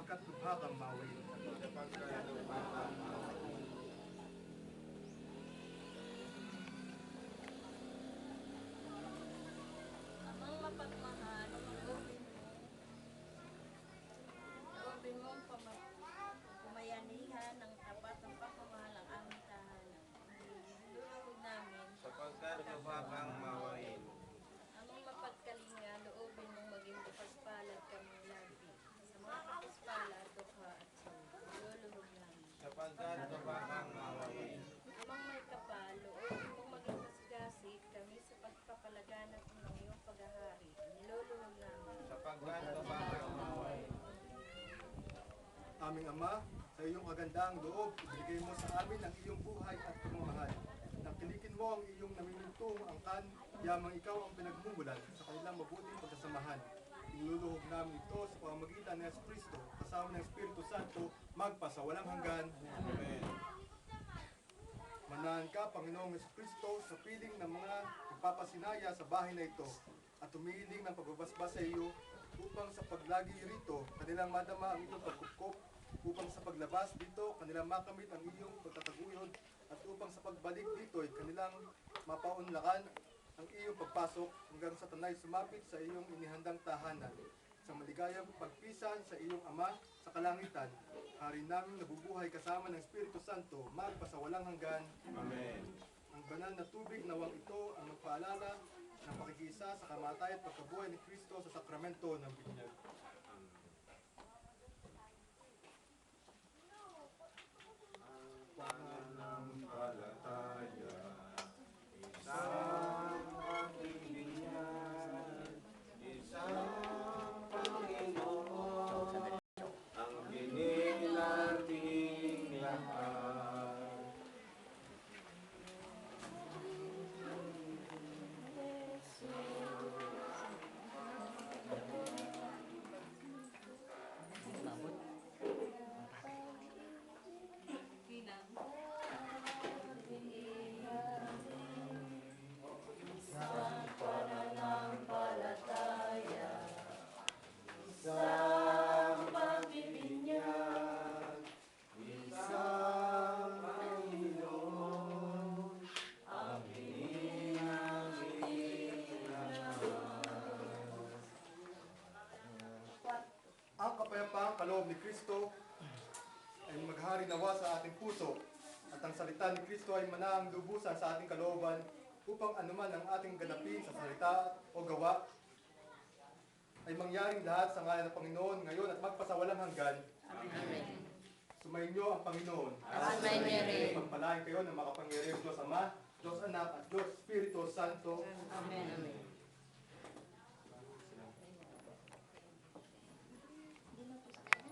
sapagkat lubha kang mawain. Amang mapagmahal, loobin mong pumayanihan ng tapat ng pagmamahal ang aming tahanan. Lulugod namin, sapagkat lubha kang mawain. amang mapagkalinga, loobin mong maging kapagpalad kami lagi. Sa mga kapagpalad, dukha at sawa, luluhod namin. Sapagkat lubha kang mawain. Amang may kapal, loobin mong maging pasigasig kami sa pagpapalaganap ng iyong paghahari. Niluluhod namin. Sapagkat lubha kang mawain. Aming Ama, sa iyong kagandaang loob, ibigay mo sa amin ang iyong buhay at pagmamahal. Nakilikin mo ang iyong namimintong angkan, yamang ikaw ang pinagmumulan sa kanilang mabuting pagsasamahan. Inululuhog namin ito sa pamamagitan ng Kristo, kasama ng Espiritu Santo, magpasawalang hanggan. Amen. Manahan ka, Panginoong Kristo, sa piling ng mga nagpapasinaya sa bahay na ito at tumihiling ng pagbabasbas sa iyo upang sa paglagi rito kanilang madama ang iyong pagkupkop, upang sa paglabas dito kanilang makamit ang iyong pagtataguyod, at upang sa pagbalik dito ay kanilang mapaunlakan ang iyong pagpasok hanggang sa tanay sumapit sa iyong inihandang tahanan. Sa maligayang pagpisan sa iyong Ama sa kalangitan, hari namin nabubuhay kasama ng Espiritu Santo, magpasawalang hanggan. Amen. Ang banal na tubig nawang ito ang magpaalala ng pakikiisa sa kamatayan at pagkabuhay ni Kristo sa sakramento ng binyag. Pananampalataya, isang pagbibinyag, isang Panginoon, ang binilating lahat. Isang pagbibinyag, isang Panginoon, ang binilating lahat. Ang kapayapaang kaloob ni Kristo ay maghari nawa sa ating puso, at ang salita ni Kristo ay manaang lubusan sa ating kalooban upang anuman ang ating ganapin sa salita o gawa ay mangyaring lahat sa ngalan ng Panginoon ngayon at magpasawalang hanggan. Amen. Sumainyo ang Panginoon. Sumayin niyo rin. Pagpalain kayo ng makapangyarihang Diyos Ama, Diyos Anak at Diyos Espiritu Santo. Amen.